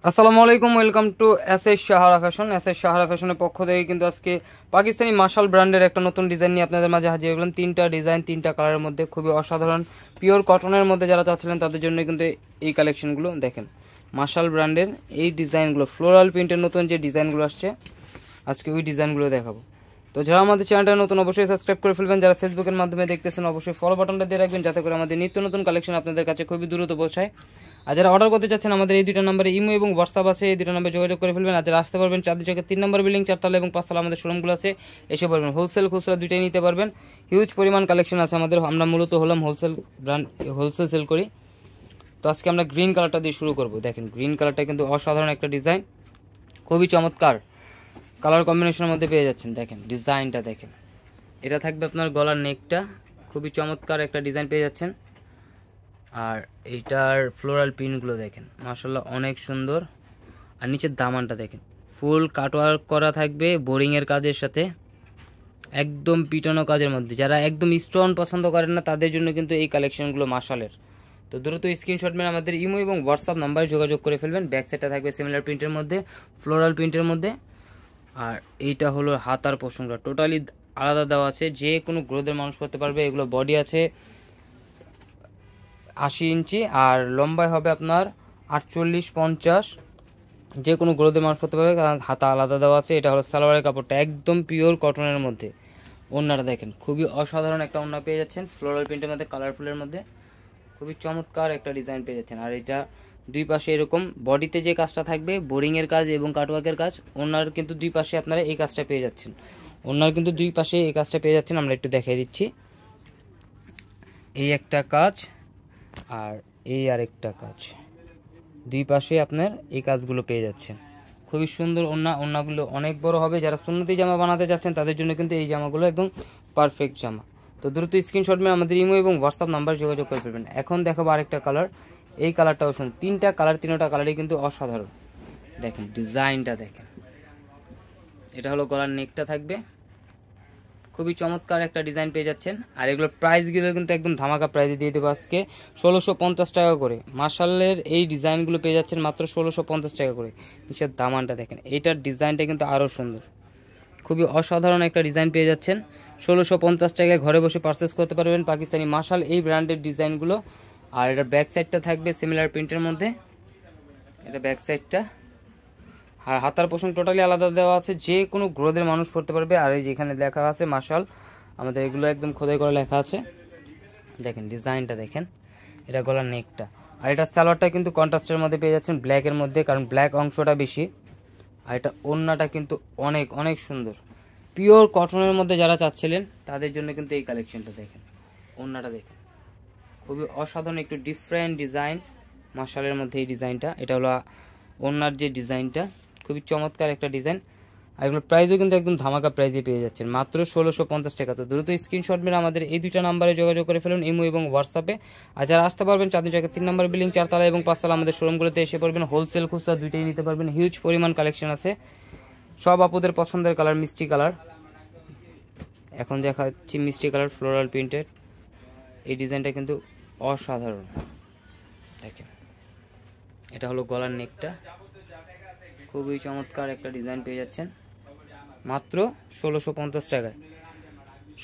আসসালামু আলাইকুম, welcome to SS Sahara fashion. SS Sahara ফ্যাশনের পক্ষ থেকে কিন্তু আজকে পাকিস্তানি মার্শাল ব্র্যান্ডের একটা নতুন ডিজাইন নিয়ে আপনাদের মাঝে হাজির হলাম। তিনটা ডিজাইন, তিনটা কালারের মধ্যে খুবই অসাধারণ পিওর কটনের মধ্যে যারা চাচ্ছিলেন তাদের জন্য কিন্তু এই কালেকশনগুলো দেখেন। মার্শাল ব্র্যান্ডের এই ডিজাইনগুলো, ফ্লোরাল প্রিন্টের নতুন যে ডিজাইনগুলো আসছে আজকে ওই ডিজাইনগুলো দেখাবো। তো যারা আমাদের চ্যানেলটা নতুন অবশ্যই সাবস্ক্রাইব করে ফেলবেন, যারা ফেসবুকের মাধ্যমে দেখতেছেন অবশ্যই ফলো বাটনটা দিয়ে রাখবেন যাতে করে আমাদের নিত্য নতুন কালেকশন আপনাদের কাছে খুবই দ্রুত পৌঁছায়। আর যারা অর্ডার করতে চাচ্ছেন আমাদের এই দুটো নম্বরে ইমো এবং হোয়াটসঅ্যাপ আছে, এই দুটো নম্বরে যোগাযোগ করে ফেলবেন। আর যারা আসতে পারবেন চাঁদনী চকের 3 নম্বর বিল্ডিং 4 তলা এবং 5 তলা আমাদের শোরুমগুলো আছে, এসে পারবেন। হোলসেল খুচরা দুইটাই নিতে পারবেন। হিউজ পরিমাণ কালেকশন আছে আমাদের, আমরা মূলত হলাম হোলসেল সেল করি। তো আজকে আমরা গ্রিন কালারটা দিয়ে শুরু করব। দেখেন গ্রিন কালারটা কিন্তু অসাধারণ একটা ডিজাইন, খুবই চমৎকার কালার কম্বিনেশনের মধ্যে পেয়ে যাচ্ছেন। দেখেন ডিজাইনটা দেখেন, এটা থাকবে আপনার গলার নেকটা, খুবই চমৎকার একটা ডিজাইন পেয়ে যাচ্ছেন। আর এইটার ফ্লোরাল প্রিন্টগুলো দেখেন মাশাআল্লাহ অনেক সুন্দর। আর নিচের দামানটা দেখেন ফুল কাটওয়ার্ক করা থাকবে বোরিংয়ের কাজের সাথে, একদম পিটানো কাজের মধ্যে। যারা একদম স্টোন পছন্দ করেন না তাদের জন্য কিন্তু এই কালেকশনগুলো মাশালের। তো দ্রুত স্ক্রিনশট মেরে আমাদের ইমো এবং হোয়াটসঅ্যাপ নাম্বারে যোগাযোগ করে ফেলবেন। ব্যাক সাইডটা থাকবে সিমিলার প্রিন্টের মধ্যে, ফ্লোরাল প্রিন্টের মধ্যে। আর এইটা হলো হাতার পোর্শনটা টোটালি আলাদা দেওয়া আছে, যে কোনো গ্রোথের মানুষ করতে পারবে। এগুলো বডি আছে 80 ইঞ্চি আর লম্বায় হবে আপনার 48-50, যে কোনো গ্রোথের মানুষ করতে পারবে, কারণ হাতা আলাদা দেওয়া আছে। এটা হলো সালোয়ারের কাপড়টা একদম পিওর কটনের মধ্যে। ওড়নাটা দেখেন খুবই অসাধারণ একটা ওড়না পেয়ে যাচ্ছেন, ফ্লোরাল প্রিন্টের মধ্যে, কালারফুলের মধ্যে খুবই চমৎকার একটা ডিজাইন পেয়ে যাচ্ছেন। আর এটা দুই পাশে এরকম বডিতে যে কাজটা থাকবে বোরিংয়ের কাজ এবং কাটওয়ার্কের কাজ, ওনার কিন্তু দুই পাশে আপনারা এই কাজটা পেয়ে যাচ্ছেন। ওনার কিন্তু দুই পাশে এই কাজটা পেয়ে যাচ্ছেন। আমরা একটু দেখিয়ে দিচ্ছি, এই একটা কাজ আর এই আরেকটা কাজ, দুই পাশে আপনার এই কাজগুলো পেয়ে যাচ্ছেন। খুবই সুন্দর ওড়নাগুলো অনেক বড় হবে। যারা সুন্নতি জামা বানাতে চাচ্ছেন তাদের জন্য কিন্তু এই জামাগুলো একদম পারফেক্ট জামা। তো দ্রুত স্ক্রিনশট মেরে আমাদের ইমো এবং হোয়াটসঅ্যাপ নাম্বার যোগাযোগ করে ফেলবেন। এখন দেখাবো আরেকটা কালার, এই কালারটাও শুনুন। তিনটা কালার, তিনটা কালারই কিন্তু অসাধারণ। দেখেন ডিজাইনটা দেখেন, এটা হলো গলার নেকটা থাকবে, খুবই চমৎকার একটা ডিজাইন পেয়ে যাচ্ছেন। আর এগুলোর প্রাইসগুলো কিন্তু একদম ধামাকা প্রাইসে দিয়ে দেবো আজকে 1650 টাকা করে। মার্শালের এই ডিজাইনগুলো পেয়ে যাচ্ছেন মাত্র 1650 টাকা করে। নিচের দামানটা দেখেন, এইটার ডিজাইনটা কিন্তু আরও সুন্দর, খুবই অসাধারণ একটা ডিজাইন পেয়ে যাচ্ছেন। 1650 টাকায় ঘরে বসে পারচেস করতে পারবেন পাকিস্তানি মার্শাল এই ব্র্যান্ডের ডিজাইনগুলো। আর এটা ব্যাক সাইডটা থাকবে সিমিলার প্রিন্টের মধ্যে, এটা ব্যাক সাইডটা। আর হাতার পোষণ টোটালি আলাদা দেওয়া আছে, যে কোনো গ্রোথের মানুষ পড়তে পারবে। আর এই যেখানে লেখা আছে মার্শাল, আমাদের এগুলো একদম খোদাই করে লেখা আছে। দেখেন ডিজাইনটা দেখেন, এটা গলার নেকটা। আর এটা সালোয়ারটা কিন্তু কন্ট্রাস্টের মধ্যে পেয়ে যাচ্ছেন, ব্ল্যাকের মধ্যে, কারণ ব্ল্যাক অংশটা বেশি। আর এটা ওড়নাটা কিন্তু অনেক অনেক সুন্দর, পিওর কটনের মধ্যে যারা চাচ্ছিলেন তাদের জন্য কিন্তু এই কালেকশনটা দেখেন। ওড়নাটা দেখেন খুবই অসাধারণ, একটু ডিফারেন্ট ডিজাইন মার্শালের মধ্যে এই ডিজাইনটা। এটা হলো ওড়নার যে ডিজাইনটা, খুবই চমৎকার একটা ডিজাইন। আর এগুলোর প্রাইসও কিন্তু একদম ধামাকা প্রাইজে পেয়ে যাচ্ছেন মাত্র 1650 টাকা। তো দ্রুত স্ক্রিনশট মেরে আমাদের এই দুটো নাম্বারে যোগাযোগ করে ফেলুন, ইমো এবং হোয়াটসঅ্যাপে। আর যারা আসতে পারবেন চাঁদনী চকের 3 নম্বর বিল্ডিং 4 তলা এবং 5 তলা আমাদের শোরুমগুলোতে এসে পড়বেন। হোলসেল খুচরা দুইটাই নিতে পারবেন, হিউজ পরিমাণ কালেকশন আছে, সব আপুদের পছন্দের কালার, মিষ্টি কালার। এখন দেখাচ্ছি মিষ্টি কালার ফ্লোরাল প্রিন্টেড, এই ডিজাইনটা কিন্তু অসাধারণ। দেখেন এটা হলো গলার নেকটা, খুবই চমৎকার একটা ডিজাইন পেয়ে যাচ্ছেন মাত্র 1650 টাকায়।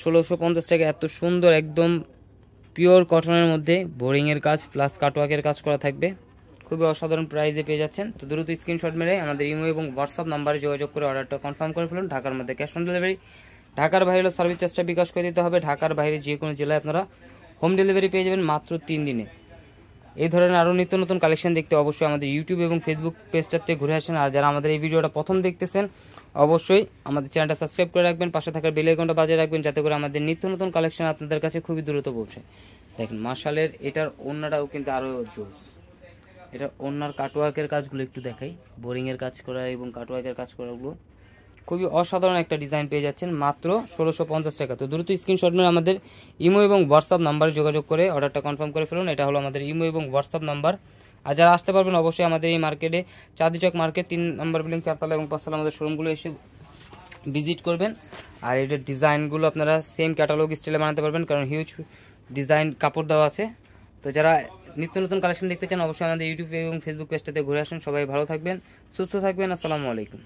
1650 টাকা এত সুন্দর একদম পিওর কটনের মধ্যে বোরিংয়ের কাজ প্লাস কাটওয়ার্কের কাজ করা থাকবে, খুবই অসাধারণ প্রাইসে পেয়ে যাচ্ছেন। তো দ্রুত স্ক্রিনশট মেরে আমাদের ইমো এবং হোয়াটসঅ্যাপ নাম্বারে যোগাযোগ করে অর্ডারটা কনফার্ম করে ফেলুন। ঢাকার মধ্যে ক্যাশ অন ডেলিভারি, ঢাকার বাইরে সার্ভিস চার্জটা বিকাশ করে দিতে হবে। ঢাকার বাইরে যে কোনো জেলায় আপনারা হোম ডেলিভারি পেয়ে যাবেন মাত্র 3 দিনে। এই ধরনের আরও নিত্য নতুন কালেকশন দেখতে অবশ্যই আমাদের ইউটিউব এবং ফেসবুক পেজটাতে ঘুরে আসেন। আর যারা আমাদের এই ভিডিওটা প্রথম দেখতেছেন অবশ্যই আমাদের চ্যানেলটা সাবস্ক্রাইব করে রাখবেন, পাশে থাকার বেল আইকনটা বাজিয়ে রাখবেন যাতে করে আমাদের নিত্য নতুন কালেকশন আপনাদের কাছে খুবই দ্রুত পৌঁছায়। দেখেন মার্শালের এটার ওড়নাটাও কিন্তু আরও জোস, এটা ওড়নার কাটওয়ার্কের কাজগুলো একটু দেখাই, বোরিংয়ের কাজ করা এবং কাটওয়ার্কের কাজ করাগুলো খুবই অসাধারণ একটা ডিজাইন পেয়ে যাচ্ছেন মাত্র 1650 টাকা। তো দ্রুত স্ক্রিনশট মেরে আমাদের ইমো এবং হোয়াটসঅ্যাপ নাম্বারে যোগাযোগ করে অর্ডারটা কনফার্ম করে ফেলুন। এটা হলো আমাদের ইমো এবং হোয়াটসঅ্যাপ নাম্বার। আর যারা আসতে পারবেন অবশ্যই আমাদের এই মার্কেটে চাঁদনী চক মার্কেট 3 নম্বর বিল্ডিং 4 তলা এবং 5 তলা আমাদের শোরুমগুলো এসে ভিজিট করবেন। আর এটার ডিজাইনগুলো আপনারা সেম ক্যাটালগ স্টাইলে বানাতে পারবেন, কারণ হিউজ ডিজাইন কাপড় দেওয়া আছে। তো যারা নিত্য নতুন কালেকশন দেখতে চান অবশ্যই আমাদের ইউটিউব এবং ফেসবুক পেজটাতে ঘুরে আসুন। সবাই ভালো থাকবেন, সুস্থ থাকবেন। আসসালামু আলাইকুম।